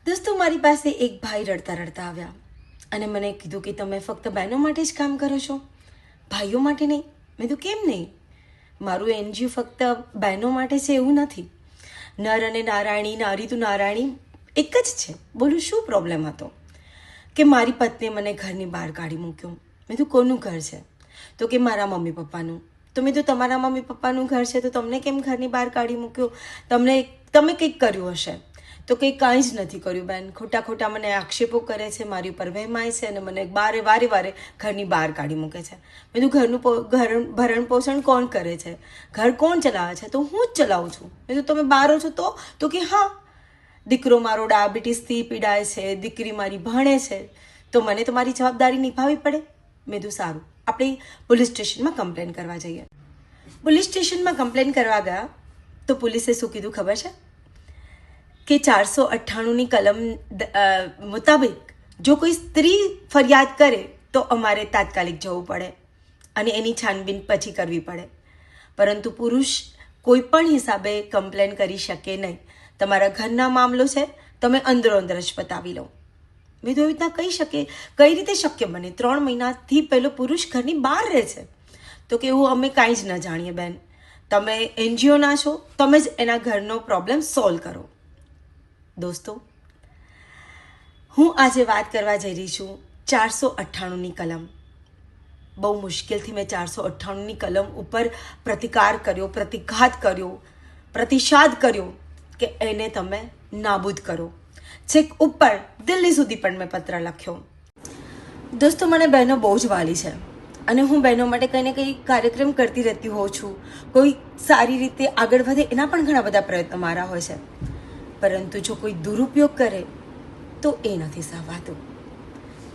દોસ્તો, મારી પાસે એક ભાઈ રડતા રડતા આવ્યા અને મને કીધું કે તમે ફક્ત બહેનો માટે જ કામ કરો છો, ભાઈઓ માટે નહીં. મેં કીધું કેમ નહીં? મારું એનજીઓ ફક્ત બહેનો માટે છે એવું નથી. નર અને નારાયણી, નારી તું નારાયણી એક જ છે. બોલું શું પ્રોબ્લેમ હતો? કે મારી પત્નીએ મને ઘરની બહાર કાઢી મૂક્યો. મેં કીધું કોનું ઘર છે? તો કે મારા મમ્મી પપ્પાનું. તો મેં કીધું તમારા મમ્મી પપ્પાનું ઘર છે તો તમને કેમ ઘરની બહાર કાઢી મૂક્યો? તમે કંઈક કર્યું હશે. તો કંઈ કાંઈ જ નથી કર્યું બેન. ખોટા ખોટા મને આક્ષેપો કરે છે, મારી ઉપર વહેમાય છે અને મને વારે ઘરની બહાર કાઢી મૂકે છે. મેં કીધું ઘરનું ભરણ પોષણ કોણ કરે છે? ઘર કોણ ચલાવે છે? તો હું જ ચલાવું છું. મેં કીધું તમે બહાર છો તો કે હા, દીકરો મારો ડાયાબિટીસથી પીડાય છે, દીકરી મારી ભણે છે, તો મને તો મારી જવાબદારી નિભાવવી પડે. મેં કીધું સારું, આપણે પોલીસ સ્ટેશનમાં કમ્પ્લેન કરવા જઈએ. પોલીસ સ્ટેશનમાં કમ્પ્લેન કરવા ગયા તો પોલીસે શું કીધું ખબર છે? કે 498ની કલમ મુતાબિક જો કોઈ સ્ત્રી ફરિયાદ કરે તો અમારે તાત્કાલિક જવું પડે અને એની છાનબીન પછી કરવી પડે, પરંતુ પુરુષ કોઈ પણ હિસાબે કમ્પ્લેન કરી શકે નહીં. તમારા ઘરના મામલો છે, તમે અંદરો અંદર જ પતાવી લો. મેં તો એવી રીતના કહી શકે, કઈ રીતે શક્ય બને? 3 મહિનાથી પહેલો પુરુષ ઘરની બહાર રહે છે. તો કે એવું અમે કાંઈ જ ન જાણીએ બેન, તમે એનજીઓના છો, તમે જ એના ઘરનો પ્રોબ્લેમ સોલ્વ કરો. દોસ્તો, હું આજે વાત કરવા જઈ રહી છું 498ની કલમ. બહુ મુશ્કેલથી મેં 498ની કલમ ઉપર પ્રતિકાર કર્યો, પ્રતિઘાત કર્યો, પ્રતિષાદ કર્યો કે એને તમે નાબૂદ કરો. છેક ઉપર દિલ્હી સુધી પણ મેં પત્ર લખ્યો. દોસ્તો, મને બહેનો બહુ જ વાલી છે અને હું બહેનો માટે કંઈ ને કંઈ કાર્યક્રમ કરતી રહેતી હોઉં છું. કોઈ સારી રીતે આગળ વધે એના પણ ઘણા બધા પ્રયત્નો મારા હોય છે, પરંતુ જો કોઈ દુરુપયોગ કરે તો એ નથી સહવાતું.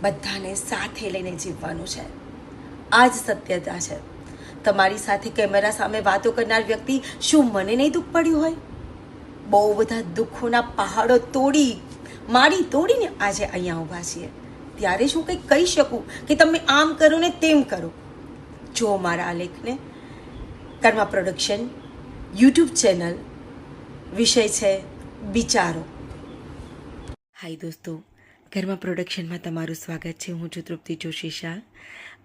બધાને સાથે લઈને જીવવાનું છે. આ જ સત્યતા છે. તમારી સાથે કેમેરા સામે વાતો કરનાર વ્યક્તિ શું મને નહીં દુઃખ પડ્યું હોય? બહુ બધા દુઃખોના પહાડો તોડીને આજે અહીંયા ઊભા છીએ. ત્યારે શું કંઈક કહી શકું કે તમે આમ કરો ને તેમ કરો? જો મારા આલેખને કર્મા પ્રોડક્શન યુટ્યુબ ચેનલ વિષય છે વિચારો. હાય દોસ્તો, કર્મા પ્રોડક્શનમાં તમારું સ્વાગત છે. હું છું તૃપ્તિ જોશી શાહ.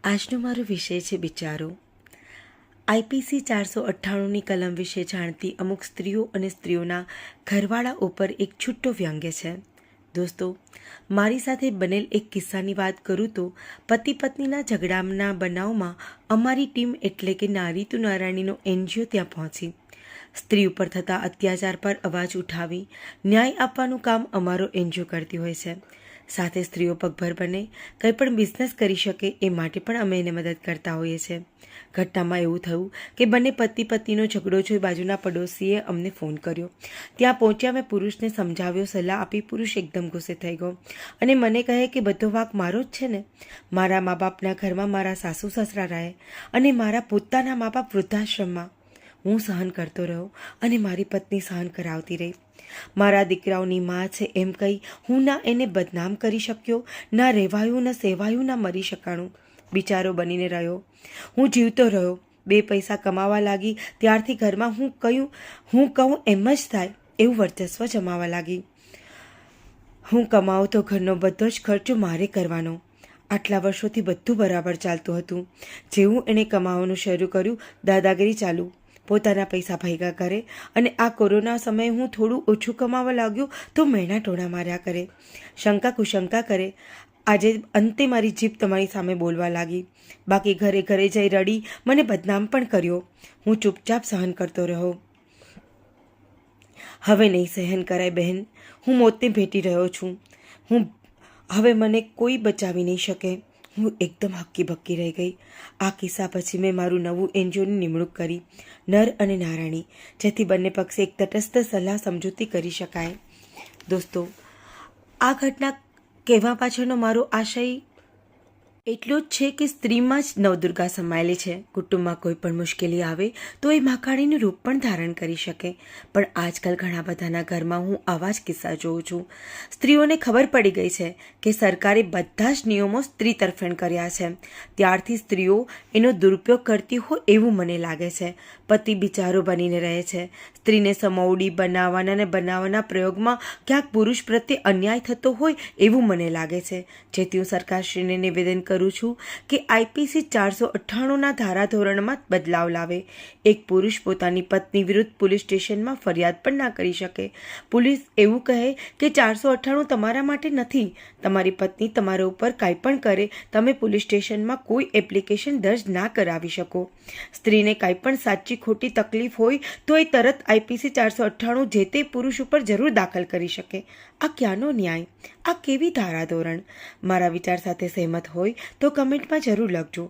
આજનો મારો વિષય છે વિચારો. આઈપીસી 498ની કલમ વિશે જાણતી અમુક સ્ત્રીઓ અને સ્ત્રીઓના ઘરવાળા ઉપર એક છૂટો વ્યંગ્ય છે. દોસ્તો, મારી સાથે બનેલ એક કિસ્સાની વાત કરું તો પતિ પત્નીના ઝઘડાના બનાવમાં અમારી ટીમ એટલે કે નારી તું નારાયણીનો એનજીઓ ત્યાં પહોંચી. સ્ત્રી ઉપર થતા અત્યાચાર પર અવાજ ઉઠાવી ન્યાય આપવાનું કામ અમારો એનજીઓ કરતી હોય છે. સાથે સ્ત્રીઓ પગભર બને, કંઈ પણ બિઝનેસ કરી શકે એ માટે પણ અમે એને મદદ કરતા હોઈએ છીએ. ઘટનામાં એવું થયું કે બંને પતિ પત્નીનો ઝઘડો જોઈ બાજુના પડોશીએ અમને ફોન કર્યો. ત્યાં પહોંચ્યા, મેં પુરુષને સમજાવ્યો, સલાહ આપી. પુરુષ એકદમ ગુસ્સે થઈ ગયો અને મને કહે કે બધો વાંક મારો જ છે ને. મારા મા બાપના ઘરમાં મારા સાસુ સસરા રહે અને મારા પોતાના મા બાપ વૃદ્ધાશ્રમમાં. હું સહન કરતો રહ્યો અને મારી પત્ની સહન કરાવતી રહી. મારા દીકરાઓની માં છે એમ કહી હું ના એને બદનામ કરી શક્યો, ના રહેવાયું, ના સેવાયું, ના મરી શકાણું. બિચારો બનીને રહ્યો. હું જીવતો રહ્યો. 2 પૈસા કમાવા લાગી ત્યારથી ઘરમાં હું કહું એમ જ થાય એવું વર્ચસ્વ જમાવા લાગી. હું કમાવું તો ઘરનો બધો જ ખર્ચો મારે કરવાનો. આટલા વર્ષોથી બધું બરાબર ચાલતું હતું. જેવું એણે કમાવાનું શરૂ કર્યું, દાદાગીરી ચાલુ. પોતાના પૈસા ભેગા કરે અને આ કોરોના સમયે હું થોડું ઓછું કમાવા લાગ્યો તો મેણા ટોણા માર્યા કરે, શંકા કુશંકા કરે. આજે અંતે મારી જીભ તમારી સામે બોલવા લાગી. બાકી ઘરે ઘરે જઈ રડી મને બદનામ પણ કર્યો. હું ચૂપચાપ સહન કરતો રહ્યો. હવે નહીં સહન કરાય બહેન. હું મોતને ભેટી રહ્યો છું. હવે મને કોઈ બચાવી નહીં શકે. હું એકદમ હક્કી બક્કી રહી ગઈ. આ કિસ્સા પછી મેં મારું નવું એનજીઓની નિમણૂક કરી, નર અને નારાયણી, જેથી બંને પક્ષે એક તટસ્થ સલાહ સમજૂતી કરી શકાય. દોસ્તો, આ ઘટના કહેવા પાછળનો મારો આશય એટલું જ છે કે સ્ત્રીમાં જ નવદુર્ગા સમાયેલી છે. કુટુંબમાં કોઈ પણ મુશ્કેલી આવે તો એ મહાકાળીનું રૂપ પણ ધારણ કરી શકે. પણ આજકાલ ઘણા બધાના ઘરમાં હું આવા જ કિસ્સા જોઉં છું. સ્ત્રીઓને ખબર પડી ગઈ છે કે સરકારે બધા જ નિયમો સ્ત્રી તરફેણ કર્યા છે, ત્યારથી સ્ત્રીઓ એનો દુરુપયોગ કરતી હોય એવું મને લાગે છે. પતિ બિચારો બનીને રહે છે. સ્ત્રીને સમોવડી બનાવવાના પ્રયોગમાં ક્યાંક પુરુષ પ્રત્યે અન્યાય થતો હોય એવું મને લાગે છે. જેથી હું સરકારશ્રીને નિવેદન કરું છું કે IPC 498ના ધારાધોરણમાં બદલાવ લાવે. એક પુરુષ પોતાની પત્ની વિરુદ્ધ પોલીસ સ્ટેશનમાં ફરિયાદ પણ ના કરી શકે. પોલીસ એવું કહે કે 498 તમારા માટે નથી, તમારી પત્ની તમારા ઉપર કાંઈ પણ કરે તમે પોલીસ સ્ટેશનમાં કોઈ એપ્લિકેશન દર્જ ના કરાવી શકો. સ્ત્રીને કાંઈ પણ સાચી ખોટી તકલીફ હોય તો એ તરત IPC 498 જે તે પુરુષ ઉપર જરૂર દાખલ કરી શકે. આ ક્યાંનો ન્યાય? આ કેવી ધારાધોરણ? મારા વિચાર સાથે સહેમત હોય તો કમેન્ટમાં જરૂર લખજો.